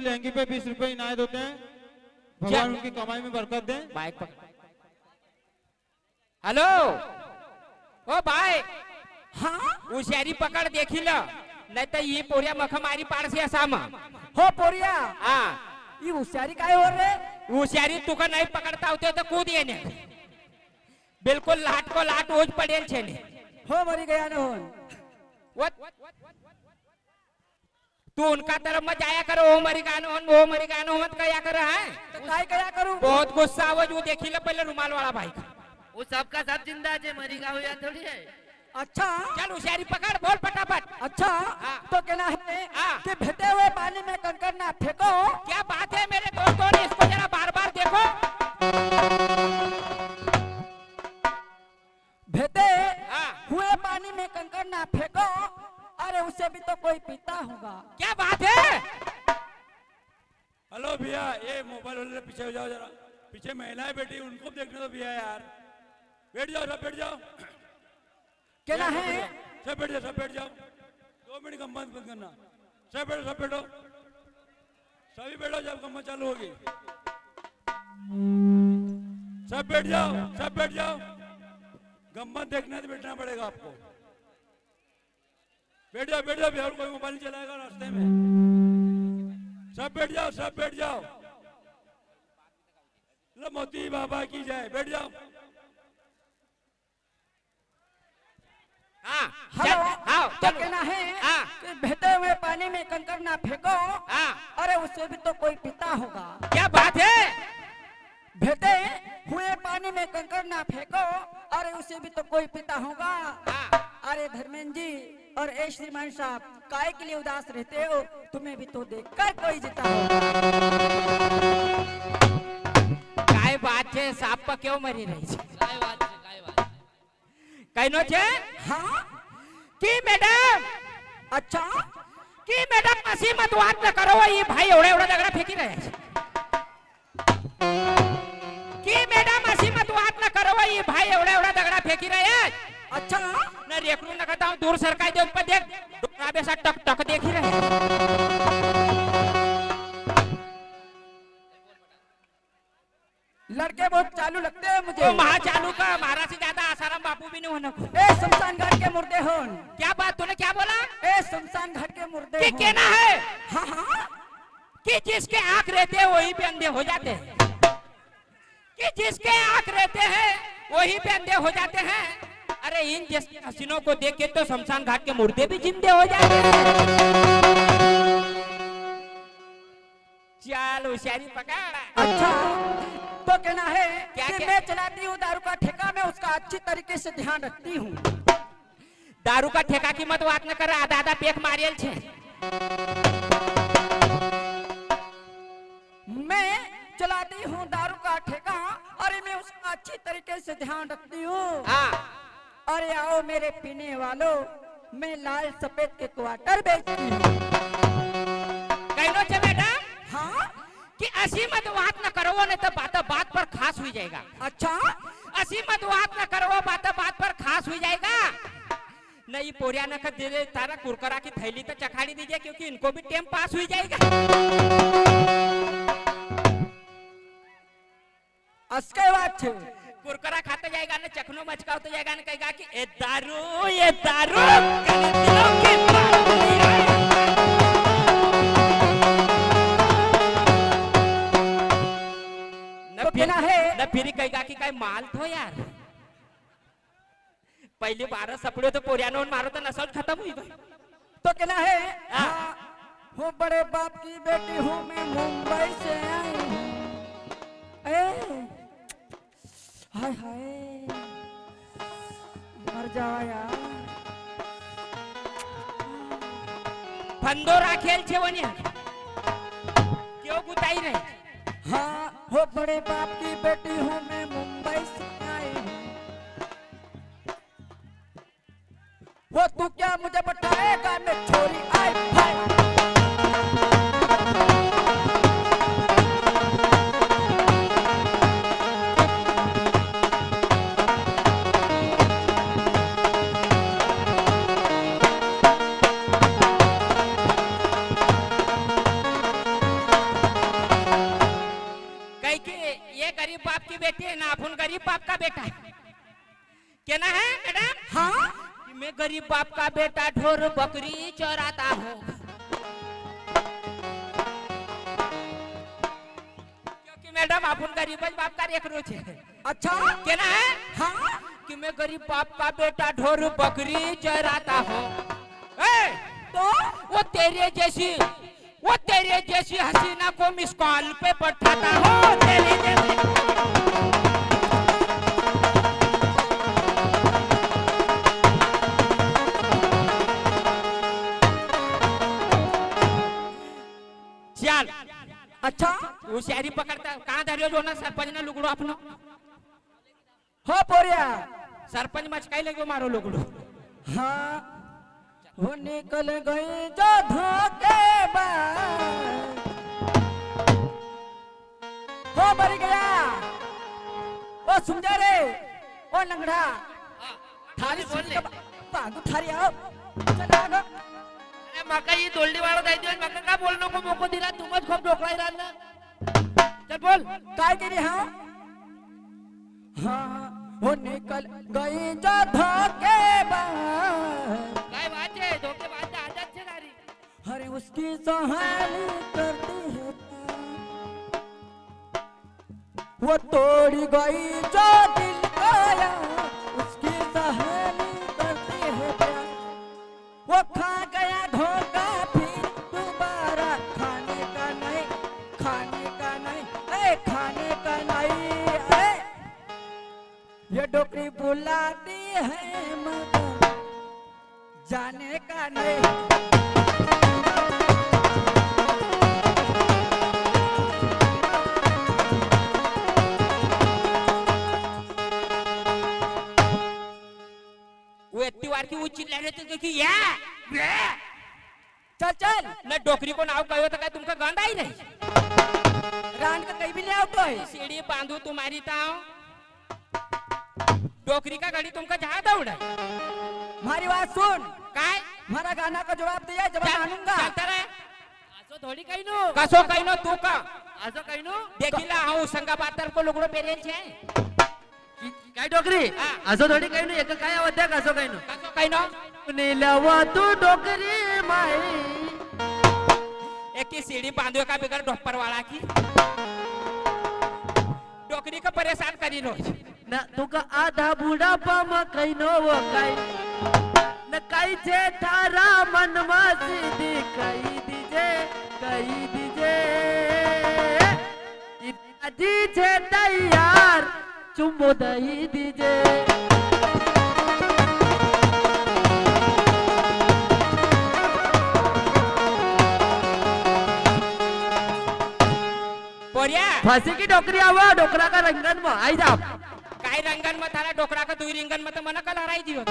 लहंगी पे 20 रुपए इनायत होते हैं। भगवान उनकी कमाई में बरकत दे। बाइक पर हेलो ओ भाई हाँ होशियारी पकड़ देखी लो नहीं तो ये पोरिया मखमारी पार से असामा हो पोरिया हाँ ये होशियारी काहे हो रे? होशियारी तू का नहीं पकड़ता होते तो कूद ये ने बिल्कुल लाट को लाट ओज पड़ेल छे ने हो मरी गया न होन वो तू उनका तरफ मत जाया करो वो मरी गानो मत कया कर है तो काय कया करूं? बहुत गुस्सा आवे जो देखी लो पहले रुमाल वाला भाई का वो सबका सब जिंदा है मरी का हुआ थोड़ी है। अच्छा चल होशियारी पकड़ बोल फटाफट। अच्छा हाँ। तो कहना है हाँ। कि भेटे हुए पानी में कंकड़ ना फेंको। क्या बात है मेरे दोस्तों ने इसको जरा बार बार देखो। भेटे हाँ। हुए पानी में कंकड़ ना फेंको, अरे उसे भी तो कोई पीता होगा। क्या बात है? हेलो भैया ये मोबाइल वाले पीछे हो जाओ जरा, पीछे महिलाएं बैठी उनको देखने दो भैया यार। बैठ जाओ सब बैठ जाओ। कहना है सब बैठ जाओ 2 मिनट गम्मत बंद करना। सब बैठो सभी बैठो जब गम्मत चालू होगी। सब बैठ जाओ गम्मत देखने तो बैठना पड़ेगा आपको। बैठ जाओ भैया और कोई मोबाइल नहीं चलाएगा रास्ते में। सब बैठ जाओ लो मोती बाबा की जय। बैठ जाओ। हाँ हेलो हाँ तो कहना है हाँ। कि बहते हुए पानी में कंकड़ ना फेंको, हाँ। अरे उसे भी तो कोई पीता होगा। क्या बात है? बहते हुए पानी में कंकड़ ना फेंको, अरे उसे भी तो कोई पीता होगा। हाँ। अरे धर्मेंद्र जी और ए श्रीमान साहब काय के लिए उदास रहते हो? तुम्हें भी तो देखकर कोई जीता होगा। काय बात है सांप पर क्यों मरी रही है? काय बात कहनो छे हाँ कि मैडम अच्छा कि मैडम असी मत बात न करो ये भाई एवढे दगड़ा फेंकी रहे हैं। कि मैडम असी मत बात न करो ये भाई एवढे दगड़ा फेंकी रहे हैं। अच्छा न रेखरू न करता हूँ दूर सरकाई दे ऊपर देख डोरा सा टक टक देख ही रहे हैं। लड़के बहुत चालू लगते हैं मुझे। तो महा चालू का महाराज से ज्यादा आसाराम बापू भी नहीं होना को। ए शमशान घाट के मुर्दे होन। क्या बात तूने क्या बोला? ए शमशान घाट के मुर्दे कि होन। कहना है हाँ हाँ कि जिसके आंख रहते हैं वही पे अंधे हो जाते हैं। कि जिसके आंख रहते हैं वही पे अंधे हो जाते हैं। अरे इन जैसे हसीनों को देख के तो शमशान घाट के मुर्दे भी जिंदे हो जाते हैं। चल होशियारी पकड़। अच्छा तो कहना है क्या कि क्या? मैं चलाती हूँ दारू का ठेका, मैं उसका अच्छी तरीके से ध्यान रखती हूँ। दारू का ठेका की मत बात न कर आधा आधा पेक मारियल छे। मैं चलाती हूँ दारू का ठेका, अरे मैं उसका अच्छी तरीके से ध्यान रखती हूँ। हाँ अरे आओ मेरे पीने वालों, मैं लाल सफेद के क्वार्टर बेचती हूँ। कहनो छे बेटा हाँ कि असी मत बात न करो नहीं तो बात पर खास हुई जाएगा। अच्छा असी मत बात न करो बात पर खास हुई जाएगा। नहीं पोरिया न कर दे तारा कुरकुरा की थैली तो चखाड़ी दीजिए क्योंकि इनको भी टाइम पास हुई जाएगा। असके बात छे। कुरकुरा खाते जाएगा ना चखनो मचका होते जाएगा ना कहेगा कि ये दारू कने दिलों की बात नहीं है। तो कहना है न फिर कहेगा कि काय माल थो यार पहले 12 सपड़े तो पोरियानो मारो तो नसल खत्म हुई गई। तो कहना है हाँ। हाँ, हूँ बड़े बाप की बेटी हूँ, मैं मुंबई से आई हूँ। हाय हाय मर जावा यार। फंदो राखेल छे वने क्यों गुताई रही? हाँ हो बड़े बाप की बेटी हूँ, मैं मुंबई से आई हूँ। वो तू क्या मुझे बताएगा, मैं छोरी आई हाय। की बेटी है ना अपन गरीब बाप का बेटा है। क्या ना है मैडम? हाँ कि मैं गरीब बाप का बेटा ढोर बकरी चराता हूँ। क्योंकि मैडम अपन गरीब बाप का एक रोज है। अच्छा क्या ना है? हाँ कि मैं गरीब बाप का बेटा ढोर बकरी चराता हूँ। तो वो तेरे जैसी हसीना को मिस कॉल पे पठाता हूँ। तेरे जैसी चल। अच्छा वो शायरी पकड़ता कहाँ धरियो जो ना सरपंच ने लुगड़ो अपनो। हो पोरिया सरपंच मचकाई लगे मारो लुगड़ो। हाँ वो निकल गई जो धोखेबाज हो मर गया। ओ समझा रे ओ लंगड़ा थारी बोल ले। पागु थारी आओ चल आगो। अरे माका ये दोल्डी वाला दाई दियो माका का बोलनो को मोको दिला तुमच खूब ढोकलाई रान ना चल बोल काय के रे हाँ हाँ वो निकल गई जो धोखेबाज काय बात है धोखेबाज आदत से नारी। अरे उसकी सहानी करती है वो तोड़ी गई जो दिल का यार उसकी सहानी करती है प्यार वो खा गया धोखा फिर दोबारा खाने का नहीं खाने का नहीं ये डोकरी बुलाती है मगर जाने का नहीं। वो इतनी बार की वो चिल्ला रहे थे कि या चल चल न डोकरी को नाव कहो तो क्या तुमका गंध आई रही? रान का कहीं भी ले आओ तो है सीढ़ी बांधू तुम्हारी ताऊ डोकरी का घड़ी तुमका जहाँ दौड़ा हमारी बात सुन काय हमारा गाना का जवाब दिया जवाब मानूंगा। चलता रहे आसो थोड़ी कहीं नो कसो कहिनो तू का आसो कहीं नो देखिला हाँ संगा बातर को लुगड़ो पेरेल छे काय डोकरी हाँ। आसो थोड़ी कहीं नो एक काय आवद्या कसो कहीं नो कसो कहिनो नीलवा तू डोकरी माई एक की सीढ़ी बांधो का बिगर डॉपर वाला की डोकरी का परेशान करी रोज न तुका आधा बुढ़ा पम कहीं नो वो काय न काई जे थारा मन सीधी कही दीजे जी छे तैयार चुम्बो दही दीजे पोरिया फांसी की डोकरी आवा डोकरा का रंगन में आई जा काय रंगन में थारा डोकरा का दुई रिंगन में तो मना कल हराई दियो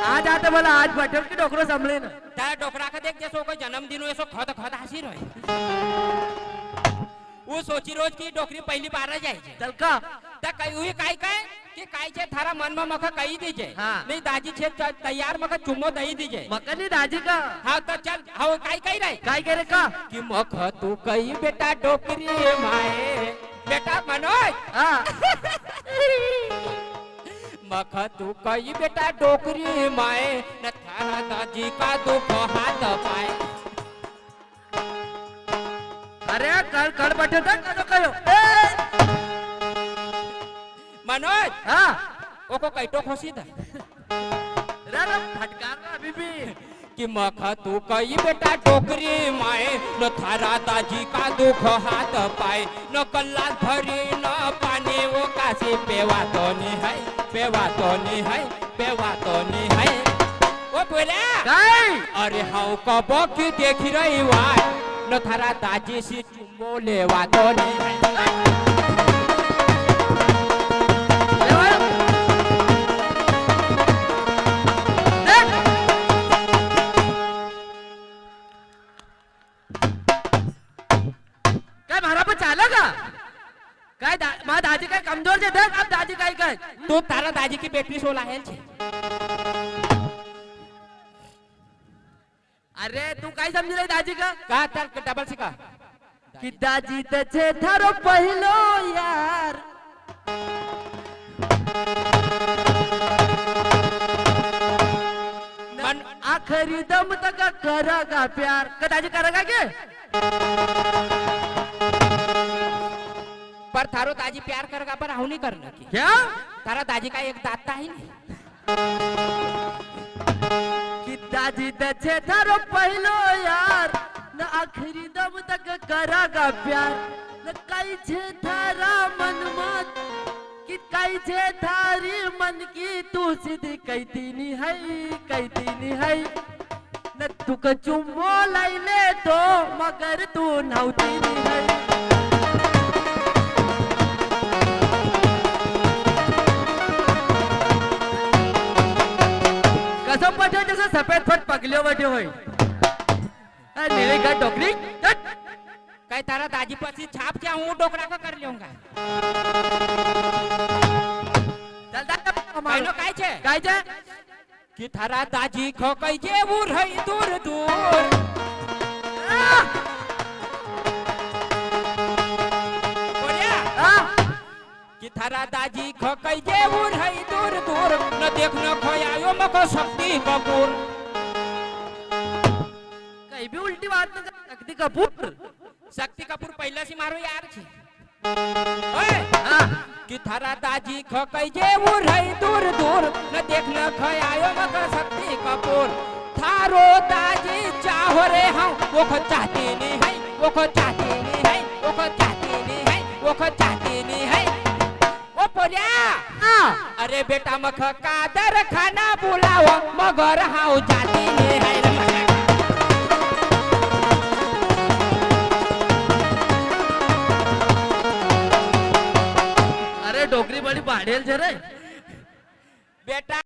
आज आते बोला आज बटर की डोकरो संभले ना तारा डोकरा का देख जैसो कोई जन्मदिन ऐसो खद खद हंसी रहे वो सोची रोज की डोकरी पहली बार जाए चल का त कई हुई काय काय कि काय छे थारा मन में मखा कही दीजे हाँ। नहीं दाजी छे तैयार मखा चुम्मो दही दीजे मकनी दाजी का हाँ तो चल हाँ काय कही रहे काय करे का कि मखा तू कही बेटा डोकरी माए बेटा मनोज हाँ मखा तू कही बेटा डोकरी माए न थारा दाजी का दुख हाथ पाए अरे कल कल बटे तक करो करो मनोज हाँ ओको कैटो खोसी था रे फटकार ना अभी भी कि मखा तू कही बेटा डोकरी माए न थारा दाजी का दुख हाथ पाए न कल्ला भरी न पानी वो काशी पेवा तो नहीं है पेवा तो नहीं है पेवा तो नहीं है वो बोले काय अरे हाउ कब की देख रही वाय न थारा दाजी से चुम्बो लेवा तो नहीं है काय मारा पे चालेगा काय माँ दाजी काय कमजोर जे देख अब दाजी काय काय तू तारा दाजी की बेटी सोला है छे अरे तू काय समझ रही दाजी का का तर डबल सिका दाजी कि दाजी तछे थारो पहलो यार मन आखिरी दम तक करेगा प्यार का दाजी करेगा के पर थारो दाजी प्यार करेगा पर हाउ नहीं करना की क्या थारा दाजी का एक दाता ही नहीं कि दाजी तछे थारो पहलो यार न आखिरी दम तक करेगा प्यार न कई छे थारा मन मत कि कई छे थारी मन की तू सीधी कहती है न तुक चुम्मो लाइले तो मगर तू नौती है कसम पटे जैसे सफेद फट पगलियो बैठे होय नीले का टोकरी कई तारा दाजी पसी छाप क्या हूँ डोकरा का कर लूंगा चल दा कहनो काय छे कि थारा दाजी खो कई जे उर है दूर दूर बोलिया कि थारा दाजी खो कई जे उर है दूर दूर न देखना खोयायो मको शक्ति कपूर कहीं भी उल्टी बात न कर शक्ति कपूर शक्ति कपूर पहले से मारो यार छे ओए कि थारा दाजी खो कई जे उर है दूर दूर न देखना खोयायो मको शक्ति कपूर थारो दाजी चाहो रे हम वो खो चाहती नहीं है वो खो चाहती नहीं है वो खो चाहती नहीं है वो खो चाहती नहीं है ओ पोलिया अरे बेटा मख कादर खाना बुलाओ मगर हाउ जाती नहीं है रे मख अरे डोकरी बड़ी बाढ़ेल छे रे बेटा